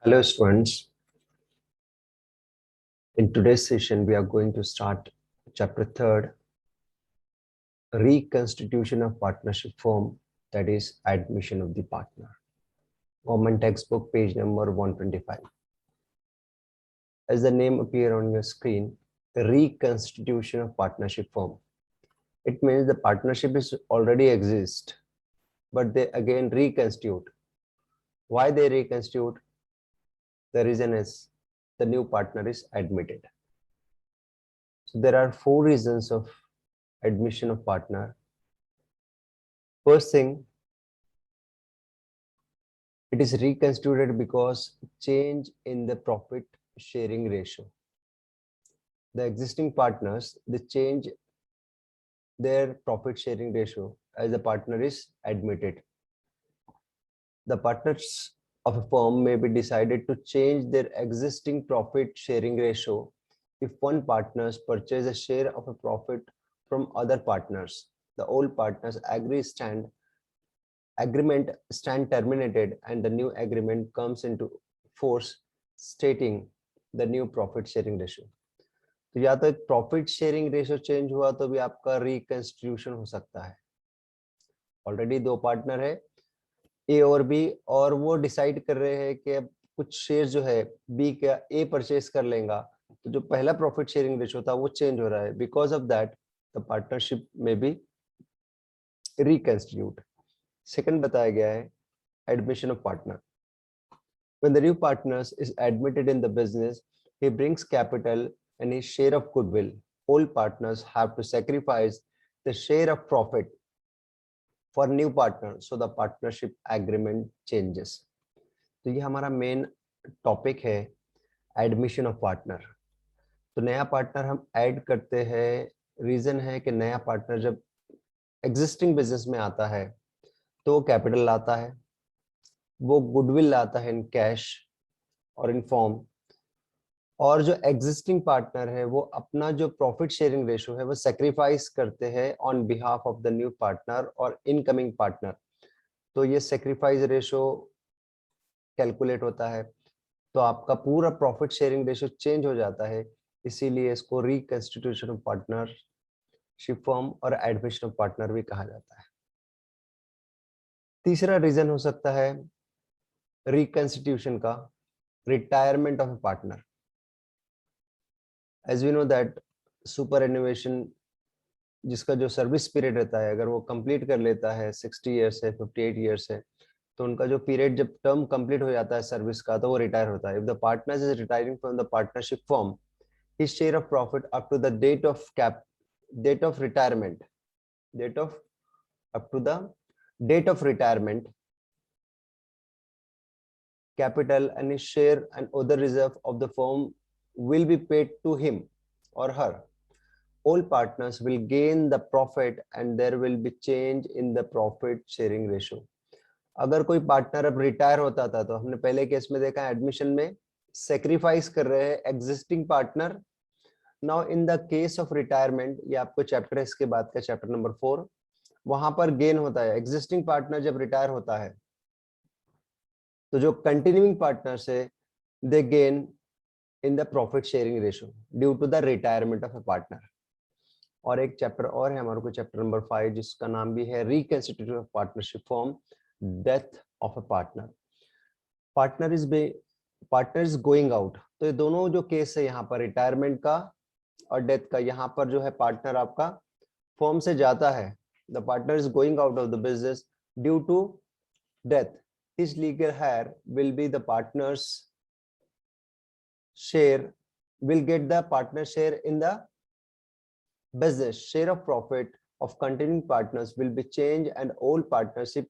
Hello students, in today's session we are going to start chapter 3rd, reconstitution of partnership form, that is admission of the partner. Common textbook page number 125. As the name appear on your screen, reconstitution of partnership form. It means the partnership is already exist, but they again reconstitute. Why they reconstitute? The reason is the new partner is admitted. So there are 4 reasons of admission of partner. First thing, it is reconstituted because change in the profit sharing ratio. The existing partners, they change their profit sharing ratio as the partner is admitted. The partners of a firm may be decided to change their existing profit sharing ratio if one partners purchase a share of a profit from other partners. The old partners agreement stand terminated and the new agreement comes into force stating the new profit sharing ratio. तो या तो एक profit sharing ratio change हुआ तो भी आपका reconstitution हो सकता है. ऑलरेडी 2 पार्टनर है ए और बी और वो डिसाइड कर रहे हैं कि अब कुछ शेयर जो है बी का ए परचेज कर लेगा, तो जो पहला प्रॉफिट शेयरिंग रेशियो था वो चेंज हो रहा है. Because of that the partnership में बी रिकंस्टिट्यूट. सेकंड बताया गया है admission of partner. When the new partners is admitted in the business, he brings capital and his share of goodwill. Old partners have to sacrifice the share of profit for new partner, so the partnership agreement changes. तो ये हमारा main topic है admission of partner. तो नया partner हम add करते हैं. Reason है कि नया पार्टनर जब एग्जिस्टिंग बिजनेस में आता है तो वो कैपिटल लाता है, वो गुडविल लाता है इन कैश और इन फॉर्म, और जो एग्जिस्टिंग पार्टनर है वो अपना जो प्रॉफिट शेयरिंग रेशियो है वो सेक्रीफाइस करते हैं on behalf of the new partner और इनकमिंग पार्टनर. तो ये सेक्रीफाइस रेशियो कैलकुलेट होता है तो आपका पूरा प्रॉफिट शेयरिंग रेशियो चेंज हो जाता है. इसीलिए इसको रिकंस्टिट्यूशन ऑफ पार्टनरशिप फॉर्म और एडमिशन ऑफ पार्टनर भी कहा जाता है. तीसरा रीजन हो सकता है रिकंस्टिट्यूशन का, retirement of a partner. As we know that super annuation जिसका जो सर्विस पीरियड रहता है, अगर वो कंप्लीट कर लेता है 60 ईयर्स है, 58 ईयर्स है, तो उनका जो पीरियड जब टर्म कंप्लीट हो जाता है सर्विस का तो वो रिटायर होता है. If the partner is retiring from the partnership firm, his share of profit up to the date of retirement up to the date of retirement, capital and his share and other reserve of the firm will be paid to him or her. All partners will gain the profit and there will be change in the profit sharing ratio. अगर कोई partner अब retire होता था तो हमने पहले case में देखा एडमिशन में सेक्रीफाइस कर रहे हैं existing partner. Now in the case of retirement, ये आपको चैप्टर है इसके बाद का चैप्टर नंबर 4, वहां पर गेन होता है. एग्जिस्टिंग पार्टनर जब रिटायर होता है तो जो कंटिन्यूइंग पार्टनर्स है they gain in the profit sharing ratio due to the retirement of a partner. और एक चैप्टर और है हमारे को, चैप्टर नंबर 5, जिसका नाम भी है reconstitution of partnership form, death of a partner. Partner is going out. तो ये दोनों जो केस है यहाँ पर रिटायरमेंट का और डेथ का, यहाँ पर जो है पार्टनर आपका फर्म से जाता है. The partner is going out of the business due to death. His legal heir will be the partner's share, will get the partner share in the business. Share of profit of continuing partners will be changed and old partnership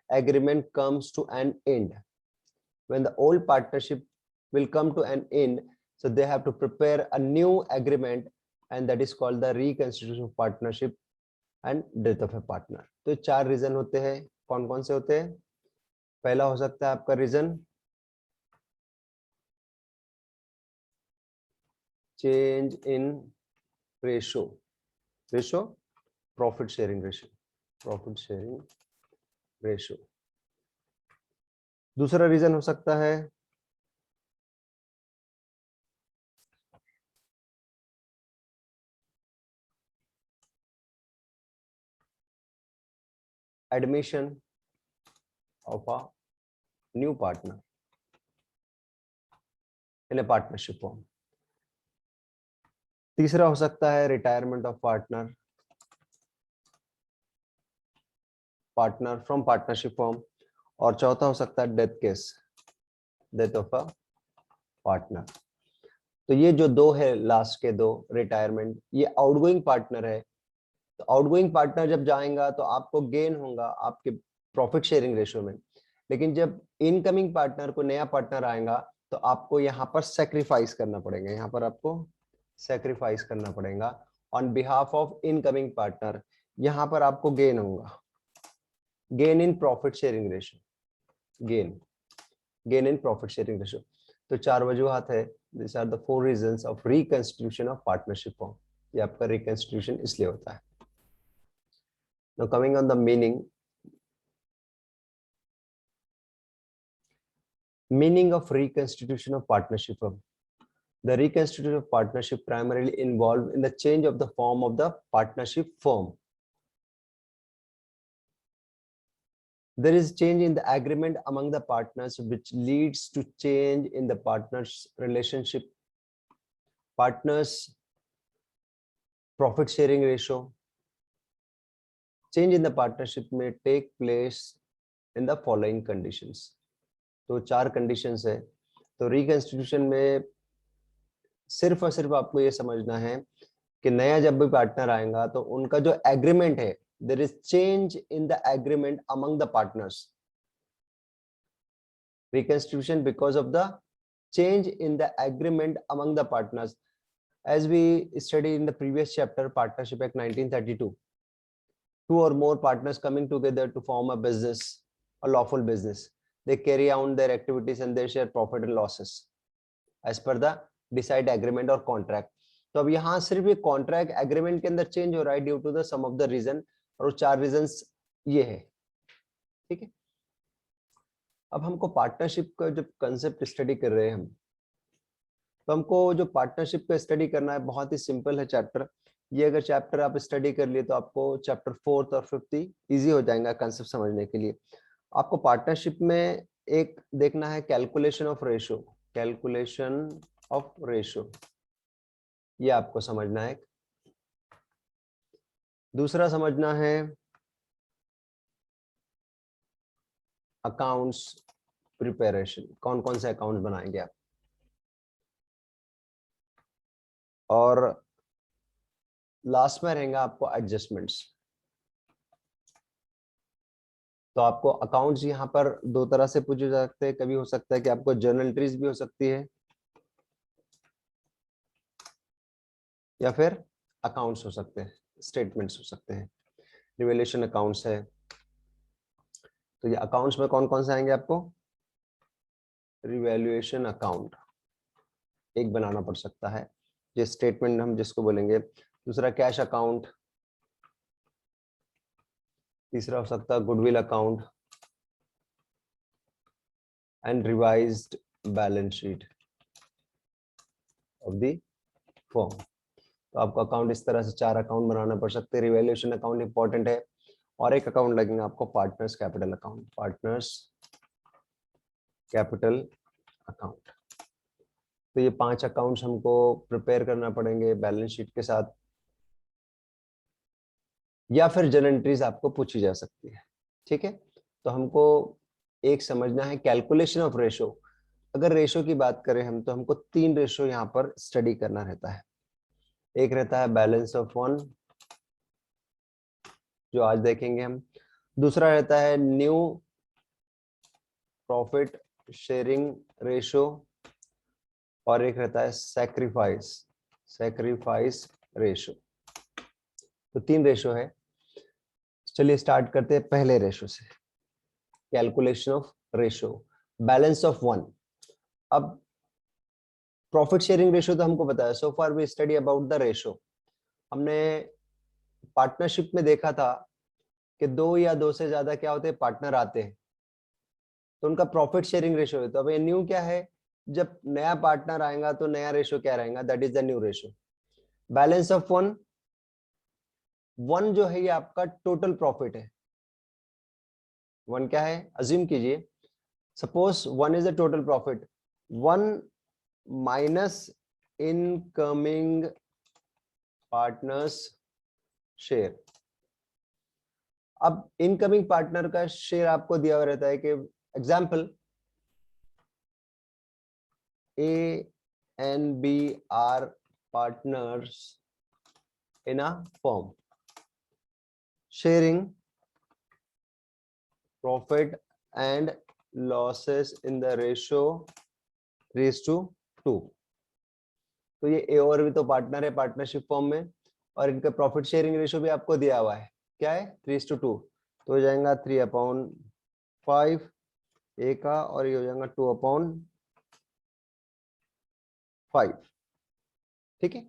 agreement comes to an end. When the old partnership will come to an end, so they have to prepare a new agreement and that is called the reconstitution of partnership and death of a partner. तो 4 reason होते हैं. कौन कौन से होते हैं? पहला हो सकता है आपका reason change in ratio profit sharing ratio. दूसरा रीजन हो सकता है admission of a new partner in a partnership firm. तीसरा हो सकता है retirement of partner from partnership firm, और चौथा हो सकता है death case, death of a partner. तो ये जो दो है लास्ट के दो रिटायरमेंट, ये आउटगोइंग पार्टनर है। तो आउटगोइंग पार्टनर जब जाएगा तो आपको गेन होगा आपके प्रॉफिट शेयरिंग रेशियो में, लेकिन जब इनकमिंग पार्टनर को नया पार्टनर आएगा तो आपको यहाँ पर सेक्रीफाइस करना पड़ेगा, यहाँ पर आपको सेक्रीफाइस करना पड़ेगा on behalf of incoming partner. यहाँ पर आपको गेन होगा, gain in profit sharing ratio, gain in profit sharing ratio. तो चार वजूहात है, this are the 4 reasons of reconstitution of partnership firm. ये आपका रिकंस्टिट्यूशन इसलिए होता है। Now coming on the meaning of reconstitution of partnership firm. The reconstitution of partnership primarily involved in the change of the form of the partnership firm. There is change in the agreement among the partners which leads to change in the partners relationship, partners profit sharing ratio. Change in the partnership may take place in the following conditions. तो 4 conditions है। तो reconstitution में सिर्फ और सिर्फ आपको ये समझना है कि नया जब भी पार्टनर आएगा तो उनका जो एग्रीमेंट है, there is change in the agreement among the partners. Reconstitution because of the change in the agreement among the partners. As we study in the previous chapter partnership act 1932, 2 or more partners coming together to form a business, a lawful business, they carry out their activities and they share profit and losses as per the decide agreement or contract. तो अब यहाँ सिर्फ ये contract agreement के अंदर change हो रहा है due to the some of the reason, और वो 4 रीजंस ये है। ठीक है, अब हमको पार्टनरशिप का जब कंसेप्ट स्टडी कर रहे हैं हम, तो हमको जो पार्टनरशिप का स्टडी करना है बहुत ही सिंपल है चैप्टर। ये अगर चैप्टर आप स्टडी कर लिए तो आपको चैप्टर 4th और 5th इजी हो जाएगा कंसेप्ट समझने के लिए। आपको पार्टनरशिप में एक देखना है calculation of ratio, calculation of ratio, ये आपको समझना है। दूसरा समझना है अकाउंट्स प्रिपरेशन, कौन कौन से अकाउंट्स बनाएंगे आप। और लास्ट में रहेगा आपको एडजस्टमेंट्स। तो आपको अकाउंट्स यहाँ पर 2 तरह से पूछे जा सकते हैं। कभी हो सकता है कि आपको जर्नल एंट्रीज भी हो सकती है या फिर अकाउंट्स हो सकते हैं, स्टेटमेंट्स हो सकते हैं, रिवैल्यूएशन अकाउंट्स है। तो ये अकाउंट्स में कौन कौन से आएंगे आपको, रिवैल्यूएशन अकाउंट एक बनाना पड़ सकता है, ये स्टेटमेंट हम जिसको बोलेंगे। दूसरा कैश अकाउंट, तीसरा हो सकता है goodwill account and revised balance sheet of the firm. तो आपको अकाउंट इस तरह से 4 अकाउंट बनाना पड़ सकते हैं। रिवैल्यूएशन अकाउंट इंपॉर्टेंट है, और एक अकाउंट लगेगा आपको partners capital account, partners capital account. तो ये 5 अकाउंट्स हमको प्रिपेयर करना पड़ेंगे बैलेंस शीट के साथ, या फिर जर्नल एंट्रीज आपको पूछी जा सकती है। ठीक है, तो हमको एक समझना है कैलकुलेशन ऑफ रेशो। अगर रेशो की बात करें हम, तो हमको 3 रेशो यहाँ पर स्टडी करना रहता है। एक रहता है बैलेंस ऑफ वन, जो आज देखेंगे हम। दूसरा रहता है न्यू प्रॉफिट शेयरिंग रेशो, और एक रहता है सैक्रिफाइस रेशो। तो 3 रेशो है। चलिए स्टार्ट करते हैं पहले रेशो से, calculation of ratio, balance of one. अब प्रॉफिट शेयरिंग रेशो तो हमको बताया, so far we study about the ratio. हमने पार्टनरशिप में देखा था कि 2 या 2 से ज्यादा क्या होते हैं पार्टनर आते हैं, तो उनका प्रॉफिट शेयरिंग रेशो है। तो अब ये न्यू क्या है, जब नया पार्टनर आएगा तो नया रेशो क्या रहेगा, that is the new ratio. Balance of one, one जो है ये आपका टोटल प्रॉफिट है, 1 क्या है, अज्यूम कीजिए, suppose 1 is the total profit, 1 minus incoming partners share. अब इनकमिंग पार्टनर का शेयर आपको दिया हुआ रहता है कि example A and B are partners in a firm, sharing profit and losses in the ratio 3:2। तो ये ए और बी तो पार्टनर है पार्टनरशिप फॉर्म में, और इनका प्रॉफिट शेयरिंग रेशियो भी आपको दिया हुआ है, क्या है 3:2। तो हो जाएगा 3/5 ए का, और ये हो जाएगा 2/5। ठीक है,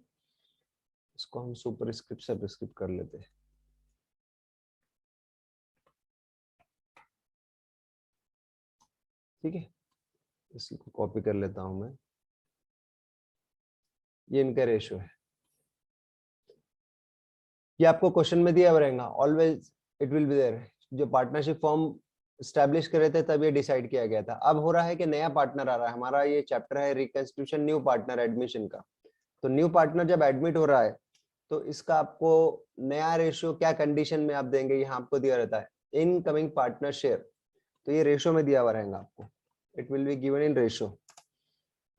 इसको हम सुपरस्क्रिप्ट सबस्क्रिप्ट कर लेते हैं। ठीक है, इसी को कॉपी कर लेता हूं मैं, ये इनका रेशियो है। ये आपको क्वेश्चन में दिया रहेगा, always it will be there. जो पार्टनरशिप फॉर्म स्टैब्लिश कर रहे थे तब ये डिसाइड किया गया था। अब हो रहा है कि नया पार्टनर आ रहा है, हमारा ये चैप्टर है रिकंस्टिट्यूशन न्यू पार्टनर एडमिशन का। तो न्यू पार्टनर जब एडमिट हो रहा है तो इसका आपको नया रेशियो क्या कंडीशन में आप देंगे, यहाँ आपको दिया रहता है इनकमिंग पार्टनर शेयर, तो ये रेशियो में दिया हुआ रहेगा आपको, it will be given in ratio.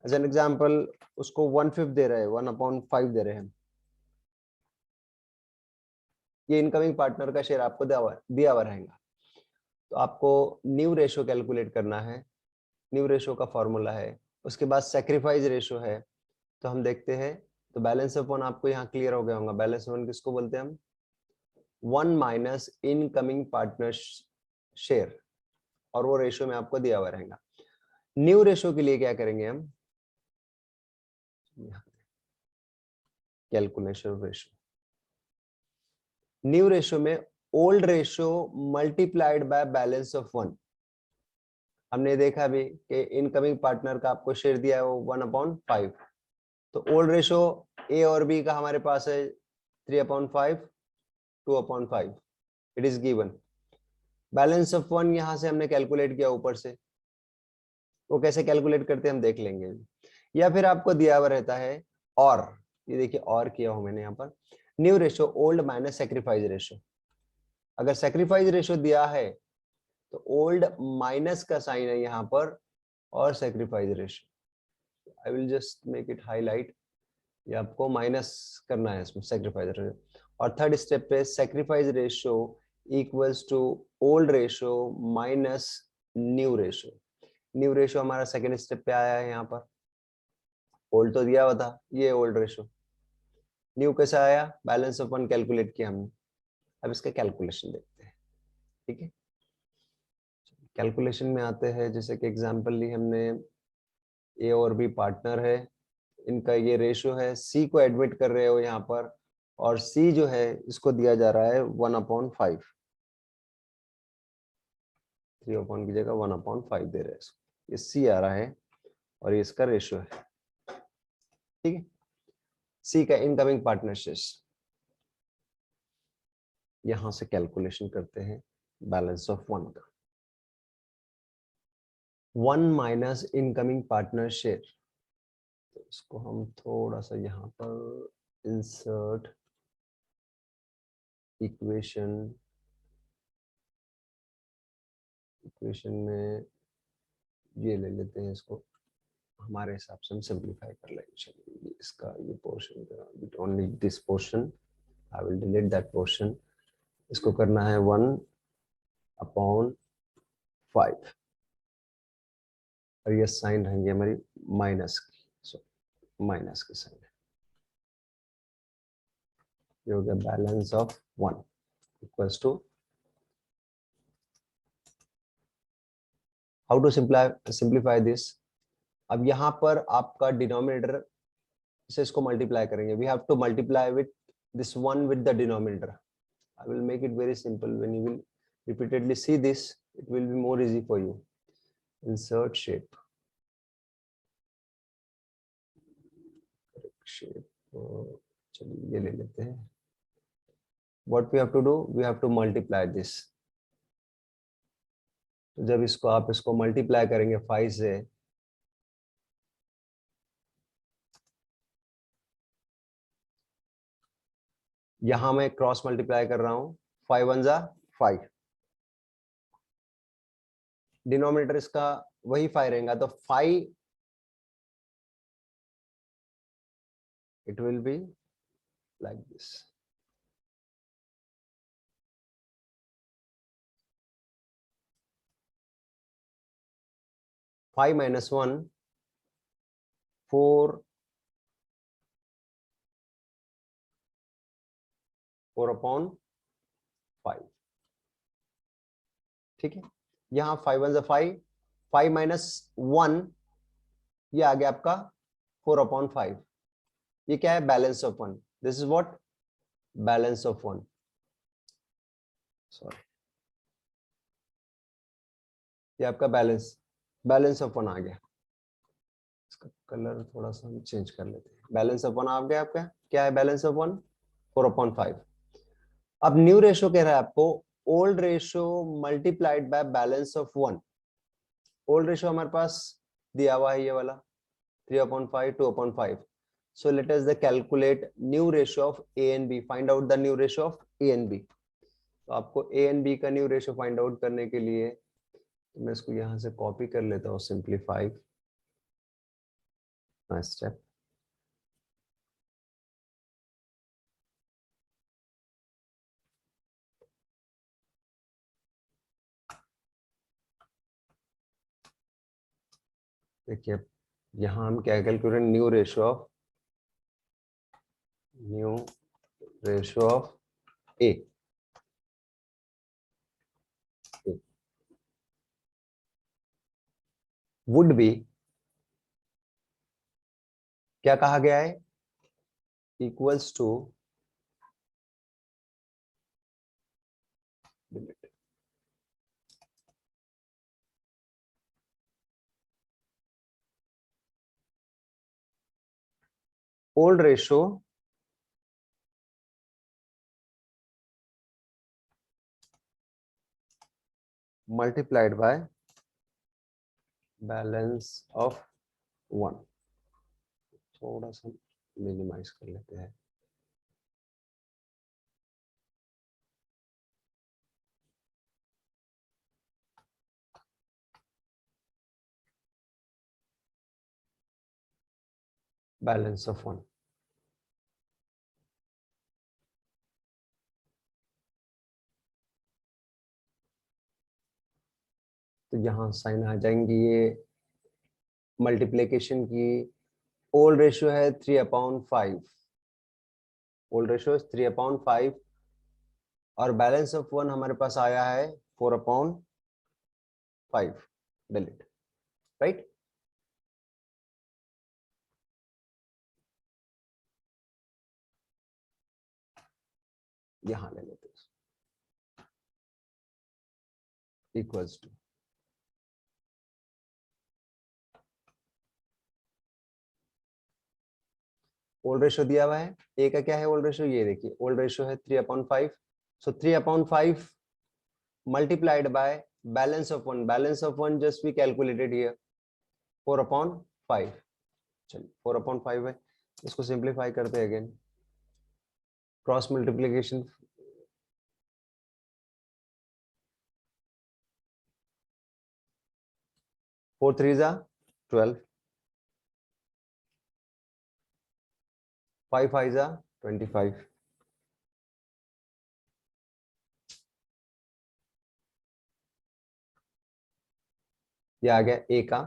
As an example उसको 1/5 दे रहे हैं, 1/5 दे रहे हैं, ये इनकमिंग पार्टनर का शेयर आपको दिया हुआ रहेगा। तो आपको न्यू रेशियो कैलकुलेट करना है, न्यू रेशियो का फॉर्मूला है, उसके बाद सेक्रीफाइस रेशियो है। तो हम देखते हैं, तो बैलेंस ऑफ वन आपको यहाँ क्लियर हो गया होगा। बैलेंस ऑफ वन किसको बोलते हैं हम, 1 माइनस इनकमिंग पार्टनर शेयर, और वो रेशियो में आपको दिया हुआ रहेगा। न्यू रेशियो के लिए क्या करेंगे हम, कैलकुलेशन रेशियो, न्यू रेशियो में old ratio multiplied by balance of one. हमने देखा भी कि इनकमिंग पार्टनर का आपको शेयर दिया है वो 1/5, तो ओल्ड रेशियो ए और बी का हमारे पास है 3/5, 2/5, it is given. Balance of one यहां से हमने कैलकुलेट किया ऊपर से, वो कैसे कैलकुलेट करते हैं हम देख लेंगे। या फिर आपको दिया हुआ रहता है, और ये देखिए और किया हूं मैंने यहाँ पर, new ratio old minus sacrifice ratio. अगर सेक्रीफाइस रेशियो दिया है तो ओल्ड माइनस का साइन है यहाँ पर, और sacrifice ratio, I will just make it highlight, ये आपको माइनस करना है इसमें सेक्रीफाइस रेशियो। और थर्ड स्टेप पे sacrifice ratio equals to old ratio minus new ratio. New ratio हमारा सेकेंड स्टेप पे आया है, यहाँ पर ओल्ड तो दिया हुआ था, ये ओल्ड रेशियो, न्यू कैसे आया, बैलेंस ऑफ वन कैलकुलेट किया हमने। अब इसका कैलकुलेशन देखते हैं। ठीक है, कैलकुलेशन में आते हैं, जैसे कि एग्जांपल ली हमने, ए और बी पार्टनर है, इनका ये रेशियो है, सी को एडमिट कर रहे हो यहाँ पर, और सी जो है इसको दिया जा रहा है 1/5, 3 की जगह 1/5 दे रहे हैं इसको, ये सी आ रहा है और ये इसका रेशियो है। ठीक है, सी का इनकमिंग पार्टनरशिप, यहां से कैलकुलेशन करते हैं बैलेंस ऑफ वन का, 1 माइनस इनकमिंग पार्टनर शेयर। तो इसको हम थोड़ा सा यहाँ पर इंसर्ट इक्वेशन में ये ले लेते हैं, इसको हमारे हिसाब से हम सिंप्लीफाई कर लेंगे। चलिए इसका ये portion, only this portion, I will delete that portion. इसको करना है 1/5, और ये साइन रहेंगे हमारी माइनस की, सो माइनस की साइन, ये हो गया balance of one equals to, how to simplify this. अब यहाँ पर आपका डिनोमिनेटर से इसको मल्टीप्लाई करेंगे, we have to multiply with this one with the denominator. I will make it very simple. When you will repeatedly see this, it will be more easy for you. Insert shape. Shape. चलिए ये ले लेते हैं। What we have to do? We have to multiply this. तो जब इसको आप इसको मल्टीप्लाई करेंगे 5 से, यहां मैं क्रॉस मल्टीप्लाई कर रहा हूं, 5 वन जा 5, डिनोमिनेटर इसका वही 5 रहेगा, तो 5 it will be like this. Five minus one 4, 4/5, ठीक है। यहाँ 5 वन 5, 5 माइनस 1 ये आ गया आपका 4/5। ये क्या है? Balance of 1। This is what? Balance of 1, sorry, ये आपका बैलेंस ऑफ 1 आ गया। इसका कलर थोड़ा सा हम चेंज कर लेते हैं। बैलेंस ऑफ 1 आ गया आपका। क्या है बैलेंस ऑफ 1? 4/5। अब न्यू रेशो कह रहा है आपको old ratio multiplied by balance of 1। Old ratio हमारे पास दिया हुआ है ये वाला 3/5, 2/5। So let us calculate new ratio of A and B. Find out the new ratio of A and B. तो आपको A and B का न्यू रेशो फाइंड आउट करने के लिए तो मैं इसको यहां से कॉपी कर लेता हूँ, सिंप्लीफाई स्टेप। देखिए यहां हम क्या कैलकुलेट करें? New ratio of A would be, क्या कहा गया है? Equals to old ratio multiplied by balance of 1। थोड़ा सा मिनिमाइज कर लेते हैं। बैलेंस ऑफ 1, तो यहाँ साइन आ जाएंगी ये मल्टीप्लिकेशन की। ओल्ड रेशियो है 3/5, ओल्ड रेशियो 3/5 और बैलेंस ऑफ 1 हमारे पास आया है 4/5, डिलीट, राइट। यहां ले लेते हैं इक्वल्स टू, ओल्ड रेशियो दिया हुआ है ए का। क्या है ओल्ड रेशियो? ये देखिए ओल्ड रेशियो है 3/5। So 3/5 multiplied by balance of 1। Balance of 1 just we calculated here 4/5। चलिए 4/5 है, इसको सिंप्लीफाई करते हैं अगेन, क्रॉस मल्टीप्लिकेशन। 4 3 जा 12, 5 5 जा 25। ये आ गया ए का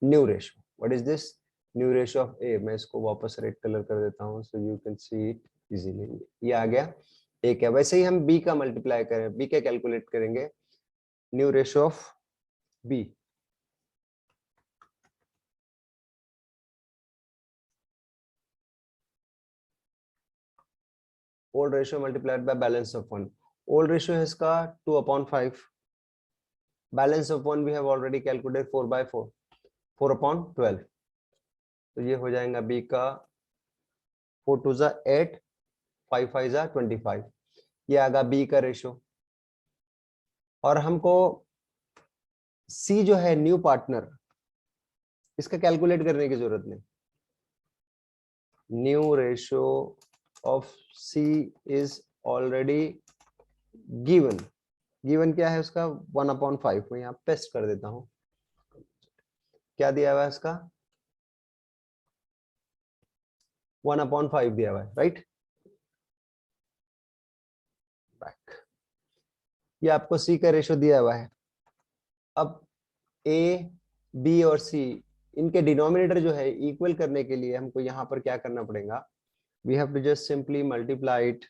new ratio. What is this? New ratio of A. मैं इसको वापस रेड कलर कर देता हूं so you can see it easily. ये आ गया ए का। वैसे ही हम बी का मल्टीप्लाई करें, बी का कैलकुलेट करेंगे new ratio of B. Old ratio multiplied by balance of 1। Old ratio है इसका 2/5, balance of 1 we have already calculated 4/4, 4/12। तो ये हो जाएगा बी का 4 2 जा 8, 5 5 जा 25। ये आगा बी का रेशियो। और हमको सी जो है न्यू पार्टनर, इसका कैलकुलेट करने की जरूरत नहीं। New ratio of C is already given. Given क्या है उसका? 1/5। मैं यहाँ पेस्ट कर देता हूं। क्या दिया हुआ है इसका? 1/5 दिया हुआ है, राइट। ये आपको सी का रेशियो दिया हुआ है। अब ए, बी और सी, इनके डिनोमिनेटर जो है इक्वल करने के लिए हमको यहाँ पर क्या करना पड़ेगा? We have to just simply multiply it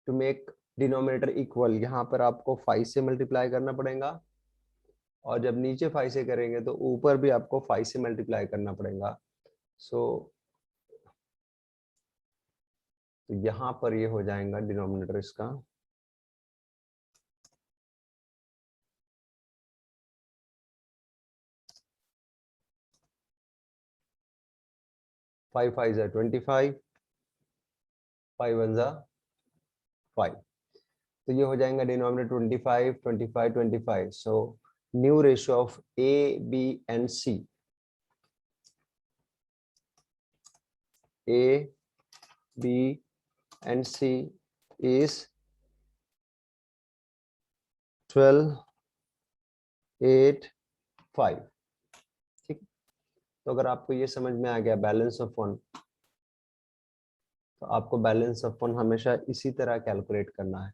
to make denominator equal. यहाँ पर आपको 5 से मल्टीप्लाई करना पड़ेगा, और जब नीचे 5 से करेंगे तो ऊपर भी आपको 5 से मल्टीप्लाई करना पड़ेगा। सो तो यहाँ पर ये हो जाएगा डिनोमिनेटर इसका 5 5 जा 25, 5 1 जा 5। तो ये हो जाएगा denominator 25 25 25। So new ratio of A, B and C, A, B and C is 12 8 5। ठीक। तो अगर आपको ये समझ में आ गया बैलेंस ऑफ वन, तो आपको बैलेंस ऑफ वन हमेशा इसी तरह कैलकुलेट करना है।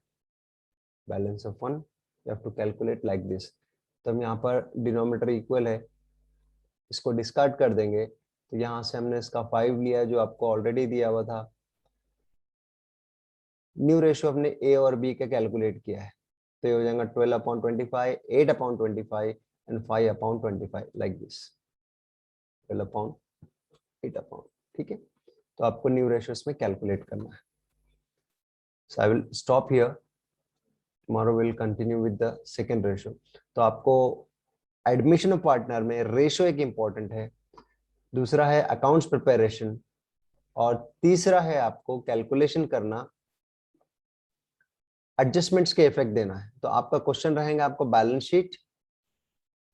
Balance of one you have to calculate like this. तो हम यहाँ पर डिनोमिनेटर इक्वल है, इसको डिस्कार्ड कर देंगे। तो यहाँ से हमने इसका 5 लिया जो आपको ऑलरेडी दिया हुआ था। न्यू रेशियो अपने ए और बी का कैलकुलेट किया है, तो ये हो जाएगा 12/25, 8/25 एंड 5/25 लाइक दिस। 12/8। ठीक है। तो आपको न्यू रेशियो में कैलकुलेट करना है। So I will stop here, tomorrow will continue with the second ratio. तो आपको एडमिशन ऑफ पार्टनर में रेशियो एक इंपॉर्टेंट है, दूसरा है अकाउंट्स प्रिपरेशन, और तीसरा है आपको कैलकुलेशन करना, एडजस्टमेंट्स के इफेक्ट देना है। तो आपका क्वेश्चन रहेगा आपको बैलेंस शीट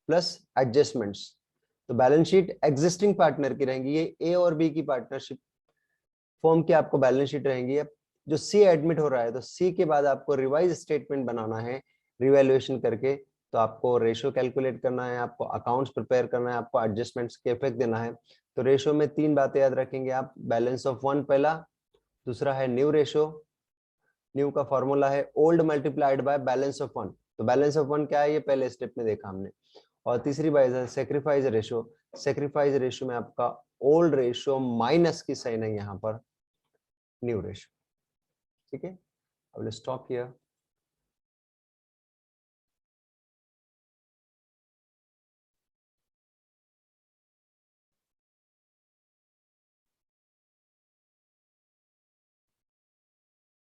प्लस एडजस्टमेंट्स। तो बैलेंस शीट एग्जिस्टिंग पार्टनर की रहेंगी, ये ए और बी की पार्टनरशिप फॉर्म की आपको बैलेंस शीट रहेंगी। अब जो सी एडमिट हो रहा है, तो सी के बाद आपको रिवाइज स्टेटमेंट बनाना है रिवैल्यूएशन करके। तो आपको रेशियो कैलकुलेट करना है, आपको अकाउंट्स प्रिपेयर करना है, आपको एडजस्टमेंट्स के इफेक्ट देना है। तो रेशियो में 3 बातें याद रखेंगे आप। बैलेंस ऑफ वन पहला, दूसरा है न्यू रेशियो, न्यू का फॉर्मूला है old multiplied by balance of one. तो बैलेंस ऑफ वन क्या है, ये पहले स्टेप में देखा हमने। और तीसरी बात है सेक्रीफाइस रेशियो। सेक्रीफाइस रेशियो में आपका ओल्ड रेशियो माइनस की साइन है यहाँ पर न्यू रेशियो। ठीक है। आई विल स्टॉप हियर।